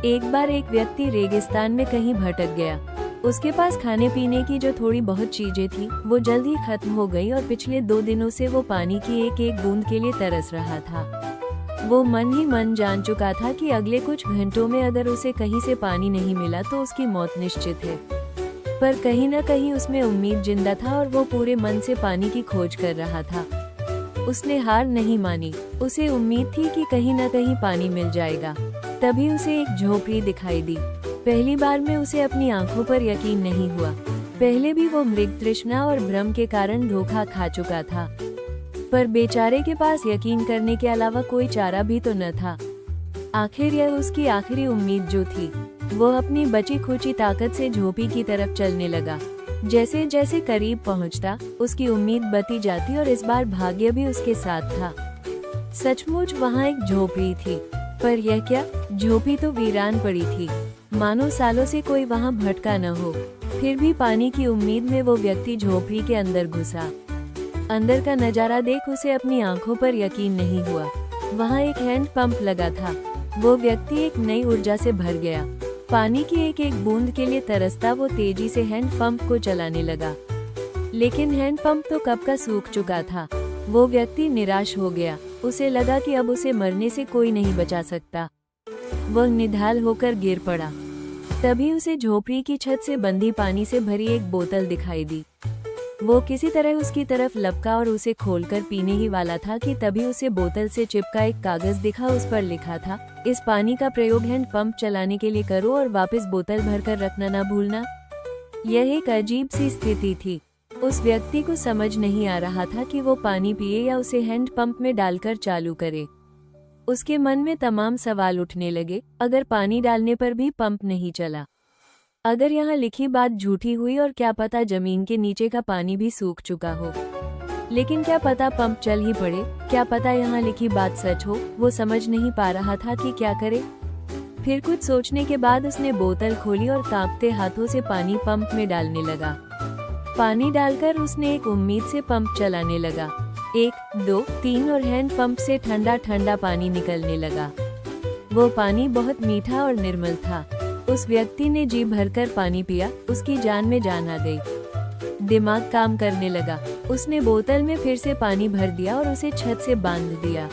एक बार एक व्यक्ति रेगिस्तान में कहीं भटक गया। उसके पास खाने पीने की जो थोड़ी बहुत चीजें थी वो जल्द ही खत्म हो गई और पिछले 2 दिनों से वो पानी की एक एक बूंद के लिए तरस रहा था। वो मन ही मन जान चुका था कि अगले कुछ घंटों में अगर उसे कहीं से पानी नहीं मिला तो उसकी मौत निश्चित है। पर कहीं न कहीं उसमें उम्मीद जिंदा था और वो पूरे मन से पानी की खोज कर रहा था। उसने हार नहीं मानी। उसे उम्मीद थी कि कहीं न कहीं पानी मिल जाएगा। तभी उसे एक झोपड़ी दिखाई दी। पहली बार में उसे अपनी आंखों पर यकीन नहीं हुआ। पहले भी वो मृग तृष्णा और भ्रम के कारण धोखा खा चुका था, पर बेचारे के पास यकीन करने के अलावा कोई चारा भी तो न था। आखिर यह उसकी आखिरी उम्मीद जो थी। वो अपनी बची खुची ताकत से झोपड़ी की तरफ चलने लगा। जैसे जैसे करीब पहुंचता, उसकी उम्मीद बढ़ती जाती और इस बार भाग्य भी उसके साथ था। सचमुच वहाँ एक झोपड़ी थी, पर यह क्या, झोपड़ी तो वीरान पड़ी थी, मानो सालों से कोई वहाँ भटका न हो। फिर भी पानी की उम्मीद में वो व्यक्ति झोपड़ी के अंदर घुसा। अंदर का नजारा देख उसे अपनी आंखों पर यकीन नहीं हुआ। वहाँ एक हैंड पंप लगा था। वो व्यक्ति एक नई ऊर्जा से भर गया। पानी की एक एक बूंद के लिए तरसता वो तेजी से हैंड पंप को चलाने लगा। लेकिन हैंड पंप तो कब का सूख चुका था। वो व्यक्ति निराश हो गया। उसे लगा कि अब उसे मरने से कोई नहीं बचा सकता। वह निढाल होकर गिर पड़ा। तभी उसे झोपड़ी की छत से बंधी पानी से भरी एक बोतल दिखाई दी। वो किसी तरह उसकी तरफ लपका और उसे खोलकर पीने ही वाला था कि तभी उसे बोतल से चिपका एक कागज दिखा। उस पर लिखा था, इस पानी का प्रयोग हैंड पंप चलाने के लिए करो और वापस बोतल भरकर रखना ना भूलना। यह एक अजीब सी स्थिति थी। उस व्यक्ति को समझ नहीं आ रहा था कि वो पानी पिए या उसे हैंड पंप में डालकर चालू करे। उसके मन में तमाम सवाल उठने लगे। अगर पानी डालने पर भी पंप नहीं चला, अगर यहाँ लिखी बात झूठी हुई और क्या पता जमीन के नीचे का पानी भी सूख चुका हो, लेकिन क्या पता पंप चल ही पड़े, क्या पता यहाँ लिखी बात सच हो। वो समझ नहीं पा रहा था कि क्या करे। फिर कुछ सोचने के बाद उसने बोतल खोली और कांपते हाथों से पानी पंप में डालने लगा। पानी डालकर उसने एक उम्मीद से पंप चलाने लगा। 1, 2, 3 और हैंड पंप से ठंडा ठंडा पानी निकलने लगा। वो पानी बहुत मीठा और निर्मल था। उस व्यक्ति ने जी भरकर पानी पिया। उसकी जान में जान आ गई। दिमाग काम करने लगा। उसने बोतल में फिर से पानी भर दिया और उसे छत से बांध दिया।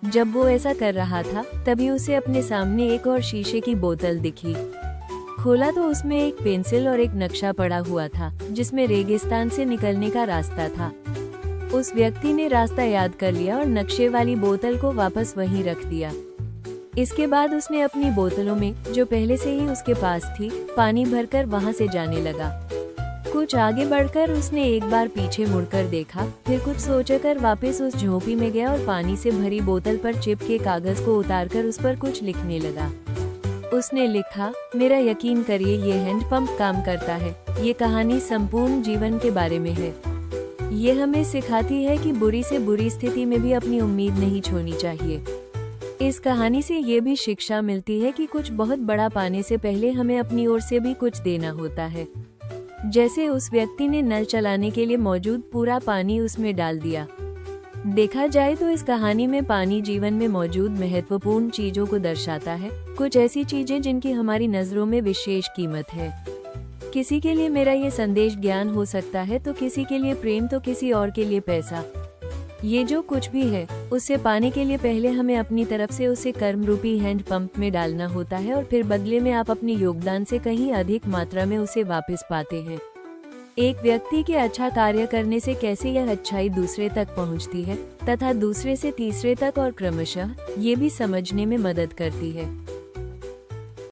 जब वो ऐसा कर रहा था, तभी उसे अपने सामने एक और शीशे की बोतल दिखी। खोला तो उसमें एक पेंसिल और एक नक्शा पड़ा हुआ था, जिसमें रेगिस्तान से निकलने का रास्ता था। उस व्यक्ति ने रास्ता याद कर लिया और नक्शे वाली बोतल को वापस वहीं रख दिया। इसके बाद उसने अपनी बोतलों में, जो पहले से ही उसके पास थी, पानी भरकर वहां से जाने लगा। कुछ आगे बढ़कर उसने एक बार पीछे मुड़कर देखा, फिर कुछ सोचकर वापस उस झोपड़ी में गया और पानी से भरी बोतल पर चिपके कागज को उतारकर उस पर कुछ लिखने लगा। उसने लिखा, मेरा यकीन करिए ये हैंड पंप काम करता है। ये कहानी संपूर्ण जीवन के बारे में है। ये हमें सिखाती है कि बुरी से बुरी स्थिति में भी अपनी उम्मीद नहीं छोड़नी चाहिए। इस कहानी से ये भी शिक्षा मिलती है कि कुछ बहुत बड़ा पाने से पहले हमें अपनी ओर से भी कुछ देना होता है। जैसे उस व्यक्ति ने नल चलाने के लिए मौजूद पूरा पानी उसमें डाल दिया। देखा जाए तो इस कहानी में पानी जीवन में मौजूद महत्वपूर्ण चीजों को दर्शाता है। कुछ ऐसी चीजें जिनकी हमारी नजरों में विशेष कीमत है। किसी के लिए मेरा ये संदेश ज्ञान हो सकता है, तो किसी के लिए प्रेम, तो किसी और के लिए पैसा। ये जो कुछ भी है, उससे पाने के लिए पहले हमें अपनी तरफ से उसे कर्म रूपी हैंड पंप में डालना होता है और फिर बदले में आप अपनी योगदान से कहीं अधिक मात्रा में उसे वापस पाते हैं। एक व्यक्ति के अच्छा कार्य करने से कैसे यह अच्छाई दूसरे तक पहुंचती है तथा दूसरे से तीसरे तक और क्रमशः, ये भी समझने में मदद करती है।